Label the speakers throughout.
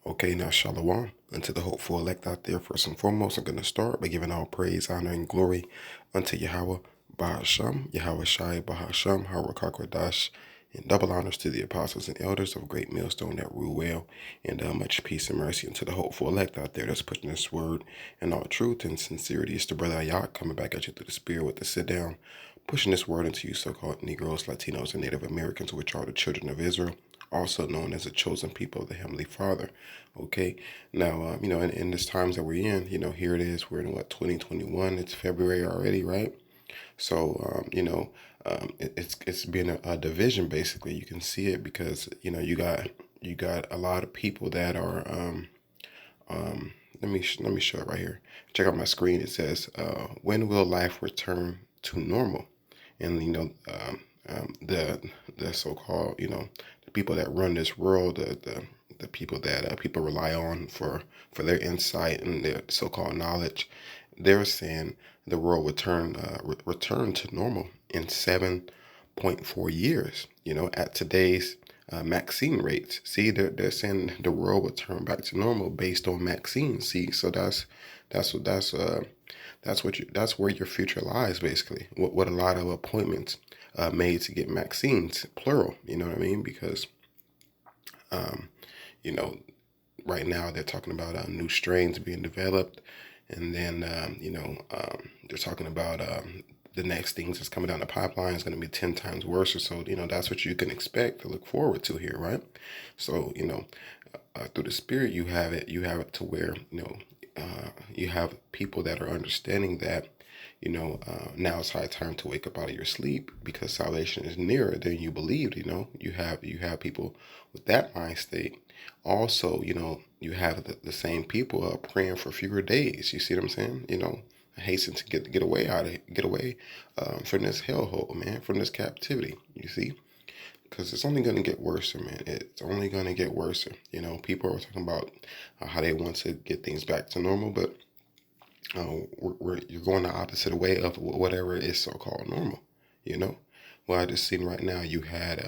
Speaker 1: Okay, now Shalom. Unto the hopeful elect out there, first and foremost, I'm going to start by giving all praise, honor, and glory unto Yahweh Bahasham, Yahweh Shai Bahasham, Harakwadash, and double honors to the apostles and elders of Great Millstone that rule well, and much peace and mercy unto the hopeful elect out there that's putting this word in all truth and sincerity. It's the brother Ayat coming back at you through the spirit with the sit down, pushing this word into you so-called Negroes, Latinos, and Native Americans, which are the children of Israel, also known as the chosen people of the Heavenly Father. Okay, now, in this times that we're in, here it is, we're in what, 2021, it's February already, right? So, it's been a division basically. You can see it because, you got a lot of people that are, let me show it right here. Check out my screen. It says, when will life return to normal? And, the so-called, the people that run this world, the people that people rely on for their insight and their so-called knowledge, they're saying the world would return to normal in 7.4 years. At today's vaccine rates. See, they're saying the world would turn back to normal based on vaccines. See, so that's what that's where your future lies basically. What a lot of appointments made to get vaccines, plural. You know what I mean? Because um, you know right now they're talking about new strains being developed, and then they're talking about the next things that's coming down the pipeline is going to be 10 times worse or so. That's what you can expect to look forward to here, right? So through the spirit you have it to where you have people that are understanding that now it's high time to wake up out of your sleep because salvation is nearer than you believed. You have people with that mind state. Also, you have the same people praying for fewer days. You see what I'm saying? Hasten to get away from this hellhole, man, from this captivity. You see, because it's only going to get worse, man. It's only going to get worse. People are talking about how they want to get things back to normal, but you're going the opposite way of whatever is so-called normal. You know, well, I just seen right now you had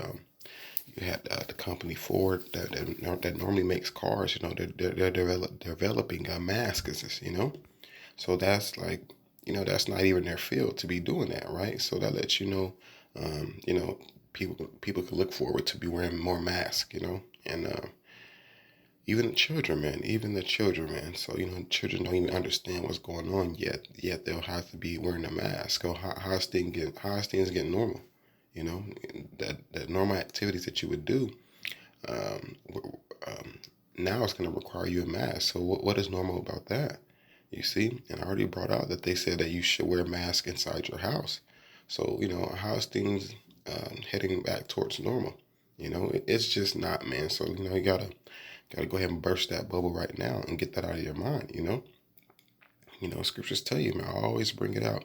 Speaker 1: the company Ford that normally makes cars. They're developing masks. So that's like, that's not even their field to be doing that, right? So that lets you know, um, you know, people can look forward to be wearing more masks, and even the children, man. So children don't even understand what's going on yet they'll have to be wearing a mask. So how's things getting normal? That normal activities that you would do, um, um, now it's going to require you a mask. So what is normal about that? You see, and I already brought out that they said that you should wear a mask inside your house. So how's things heading back towards normal? It's just not, man. So you gotta go ahead and burst that bubble right now and get that out of your mind. Scriptures tell you, man. I always bring it out.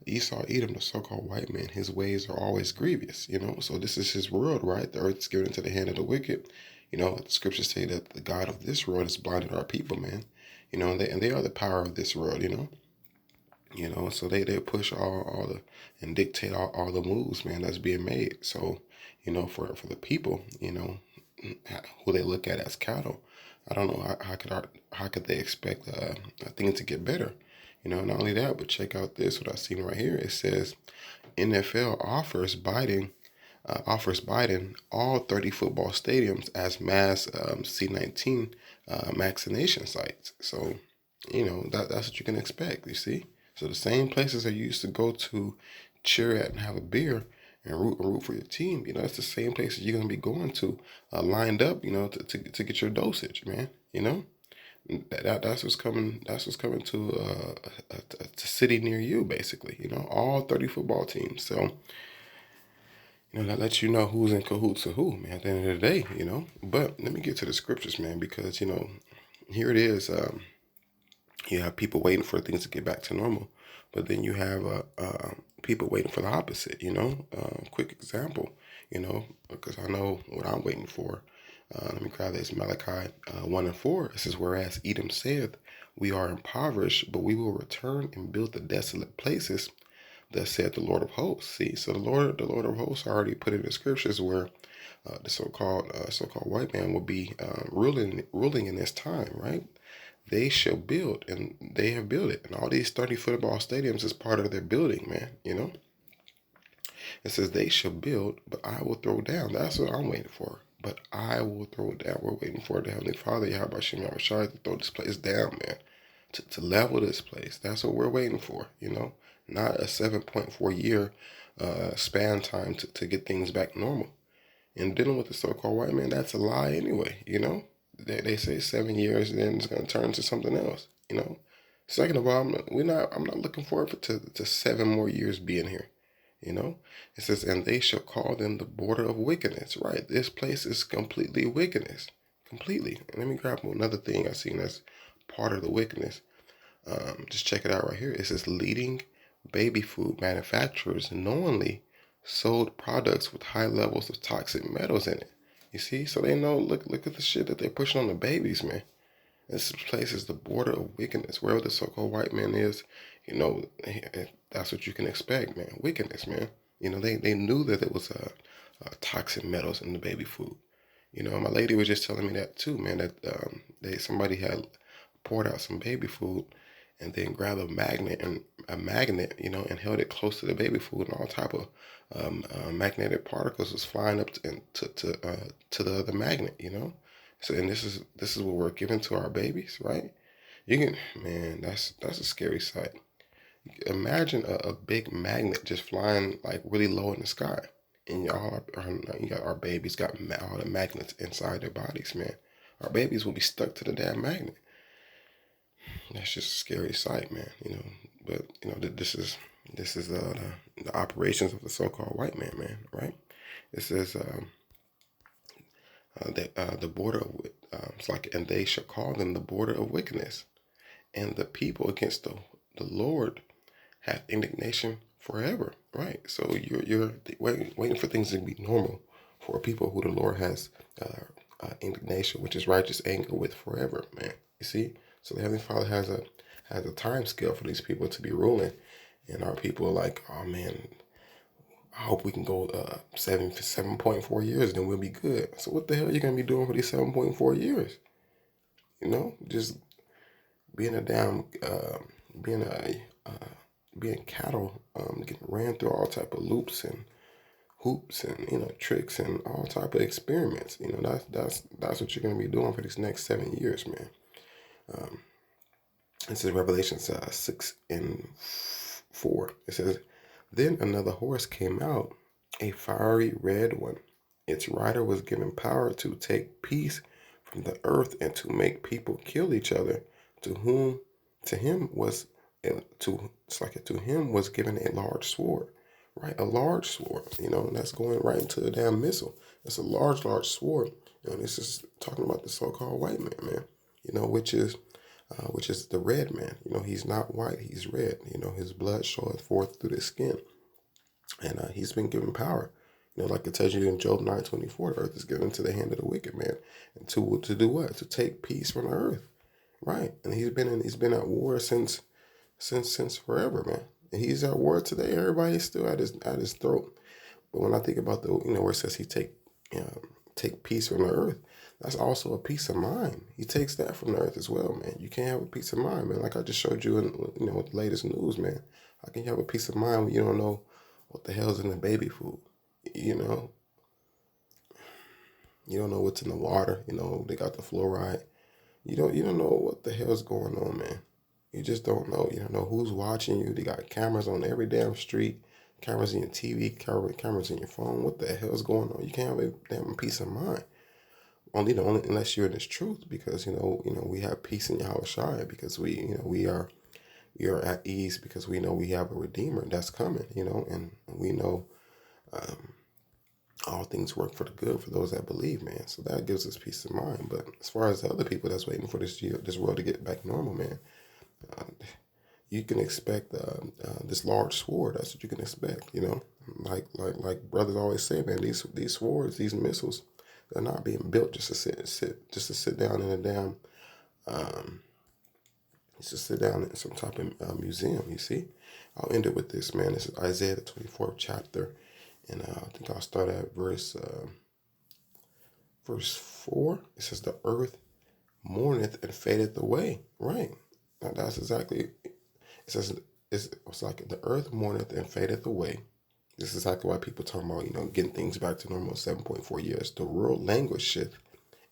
Speaker 1: Esau, Edom, the so-called white man, his ways are always grievous. So this is his world, right? The earth is given into the hand of the wicked. The scriptures say that the God of this world has blinded our people, man. And they are the power of this world. So they push all the and dictate all the moves, man, that's being made. So for the people, who they look at as cattle. I don't know how could they expect things to get better. Not only that, but check out this. What I seen right here. It says NFL offers Biden all 30 football stadiums as mass C-19 vaccination sites. So that's what you can expect. You see. So the same places that you used to go to cheer at and have a beer and root for your team, it's the same places you're gonna be going to, lined up, to get your dosage, man. That's what's coming. That's what's coming to a city near you, basically. All 30 football teams. So that lets you know who's in cahoots with who, man. At the end of the day, But let me get to the scriptures, man, because here it is. You have people waiting for things to get back to normal, but then you have people waiting for the opposite. Quick example. Because I know what I'm waiting for. Let me grab this Malachi 1:4. It says, "Whereas Edom saith, we are impoverished, but we will return and build the desolate places, thus said the Lord of hosts. See, so the Lord of hosts already put in the scriptures where the so-called white man will be ruling in this time, right? They shall build, and they have built it, and all these 30 football stadiums is part of their building, man. It says they shall build, but I will throw down. That's what I'm waiting for. But I will throw down. We're waiting for the Heavenly Father, Yahweh Shem Yahweh to throw this place down, man. To level this place. That's what we're waiting for, Not a 7.4 year span time to get things back normal. And dealing with the so-called white man, that's a lie anyway. They say 7 years, and then it's going to turn to something else. Second of all, I'm not looking forward to 7 more years being here. It says, and they shall call them the border of wickedness. Right, this place is completely wickedness, completely. And let me grab another thing I seen that's part of the wickedness. Just check it out right here. It says leading baby food manufacturers knowingly sold products with high levels of toxic metals in it. You see, so they know. Look at the shit that they're pushing on the babies, man. This place is the border of wickedness. Wherever the so-called white man is, that's what you can expect, man. Wickedness, man. They knew that there was toxic metals in the baby food. My lady was just telling me that too, man. That somebody had poured out some baby food, and then grabbed a magnet, and held it close to the baby food, and all type of magnetic particles was flying up to the other magnet. So, and this is what we're giving to our babies, right? Man, that's a scary sight. Imagine a big magnet just flying like really low in the sky, and you got our babies got all the magnets inside their bodies, man. Our babies will be stuck to the damn magnet. That's just a scary sight, man. But this is the operations of the so-called white man, right? It says the border of it's like, and they shall call them the border of wickedness, and the people against the Lord have indignation forever, right? So you're waiting for things to be normal for people who the Lord has indignation, which is righteous anger with forever, man. You see, so the Heavenly Father has a time scale for these people to be ruling, and our people are like, oh man, I hope we can go 7.4 years, and then we'll be good. So what the hell are you gonna be doing for these 7.4 years? Just being a damn being a being cattle, getting ran through all type of loops and hoops and tricks and all type of experiments. That's what you're gonna be doing for these next 7 years, man. This is Revelation 6:4. It says, then another horse came out, a fiery red one. Its rider was given power to take peace from the earth and to make people kill each other. To him was given a large sword, right? A large sword, and that's going right into a damn missile. That's a large sword. This is talking about the so-called white man, which is the red man. He's not white, he's red. His blood showeth forth through the skin, and he's been given power. Like it tells you in Job 9:24, the earth is given into the hand of the wicked man, and to do what? To take peace from the earth, right? And he's been at war since forever, man. And he's at war today. Everybody's still at his throat. But when I think about where it says he take peace from the earth, that's also a peace of mind. He takes that from the earth as well, man. You can't have a peace of mind, man. Like I just showed you with the latest news, man. How can you have a peace of mind when you don't know what the hell's in the baby food? You don't know what's in the water. They got the fluoride. You don't know what the hell's going on, man. You just don't know. You don't know who's watching you. They got cameras on every damn street, cameras in your TV, cameras in your phone. What the hell's going on? You can't have a damn peace of mind. Only unless you're in this truth, because we have peace in Yahweh Shai, because we are at ease, because we know we have a Redeemer that's coming, and we know all things work for the good for those that believe, man. So that gives us peace of mind. But as far as the other people that's waiting for this world to get back normal, man, you can expect this large sword. That's what you can expect, like brothers always say, man. These swords, these missiles, they're not being built just to sit down in a damn It's to sit down in some type of museum, you see. I'll end it with this, man. This is Isaiah, the 24th chapter. And I think I'll start at verse 4. It says, the earth mourneth and fadeth away. Right. Now, that's exactly, it says, it's like the earth mourneth and fadeth away. This is exactly why people talk about, getting things back to normal 7.4 years. The world languisheth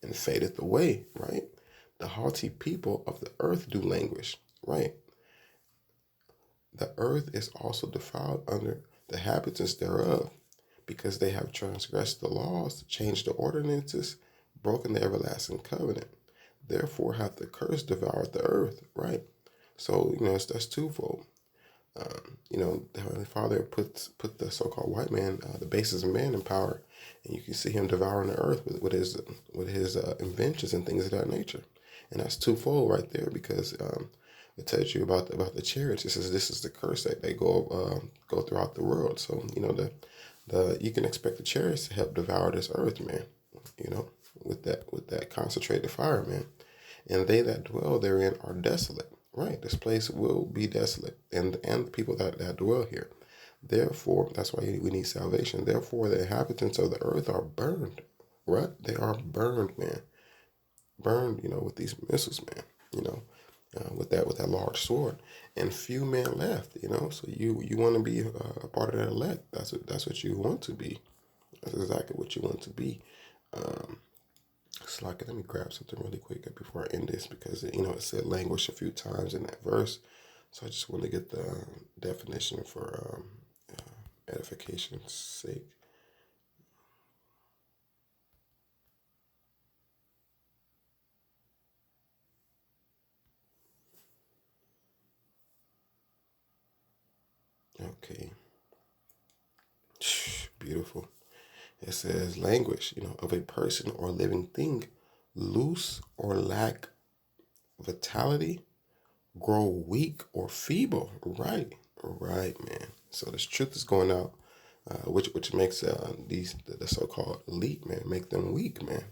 Speaker 1: and fadeth away, right? The haughty people of the earth do languish, right? The earth is also defiled under the inhabitants thereof, because they have transgressed the laws, changed the ordinances, broken the everlasting covenant. Therefore hath the curse devoured the earth, right? So, that's twofold. The Heavenly Father put the so-called white man, the basis of man, in power, and you can see him devouring the earth with his inventions and things of that nature, and that's twofold right there, because it tells you about the chariots. It says this is the curse that they go throughout the world. So the you can expect the chariots to help devour this earth, man. With that concentrated fire, man, and they that dwell therein are desolate. Right, this place will be desolate, and the people that dwell here. Therefore, that's why we need salvation. Therefore, the inhabitants of the earth are burned. Right, they are burned, man. Burned, with these missiles, man. With that large sword, and few men left. So you want to be a part of that elect. That's what you want to be. That's exactly what you want to be. It's like, let me grab something really quick before I end this, because it said languish a few times in that verse, so I just want to get the definition for edification's sake. Okay, beautiful. It says languish, of a person or living thing, loose or lack vitality, grow weak or feeble. Right, man. So this truth is going out, which makes the so-called elite, man, make them weak, man.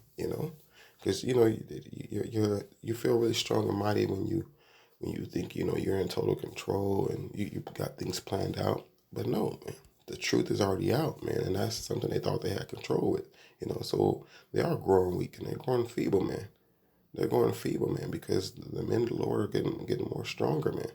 Speaker 1: Because you feel really strong and mighty when you think you're in total control and you got things planned out. But no, man, the truth is already out, man, and that's something they thought they had control with. So they are growing weak and they're growing feeble, man. They're going feeble, man, because the men of the Lord are getting more stronger, man.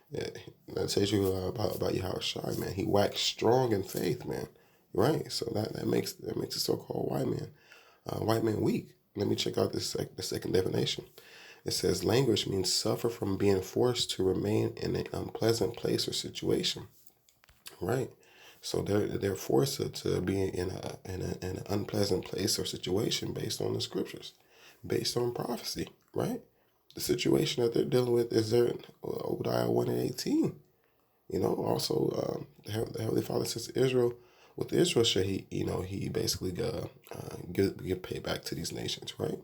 Speaker 1: Yeah, that tells you about Yahushua, man. He waxed strong in faith, man. Right. So that makes the so-called white man weak. Let me check out the second definition. It says language means suffer from being forced to remain in an unpleasant place or situation. Right. So they're forced to be in an unpleasant place or situation based on the scriptures, based on prophecy. Right. The situation that they're dealing with is there in Obadiah 1 and 18. Also, the Heavenly Father says Israel, with Israel shall he basically give payback to these nations, right?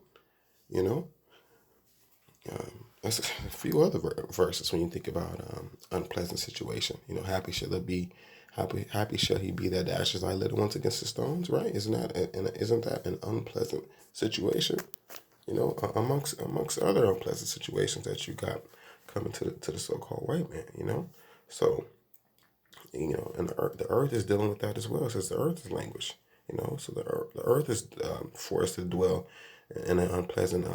Speaker 1: That's a few other verses when you think about unpleasant situation. Happy shall it be, happy shall he be that dashes thy little ones against the stones, right? Isn't that an unpleasant situation? Amongst other unpleasant situations that you got coming to the so-called white man. So and the earth is dealing with that as well. It says the earth is language. So the earth is forced to dwell in an unpleasant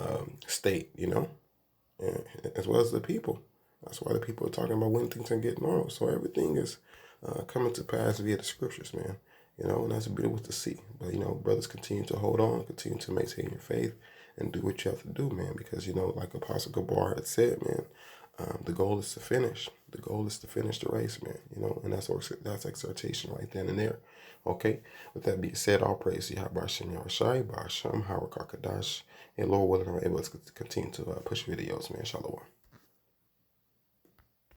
Speaker 1: state. And as well as the people. That's why the people are talking about when things can get normal. So everything is coming to pass via the scriptures, man. And that's beautiful to see. But brothers, continue to hold on, continue to maintain your faith, and do what you have to do, man. Because like Apostle Gabar had said, man, the goal is to finish. The goal is to finish the race, man. And that's exhortation right then and there. Okay. With that being said, all praise Yahweh Shem Yahushai, Ba'ashem, Harakakadash, and Lord willing, I'm able to continue to push videos, man. Shalom.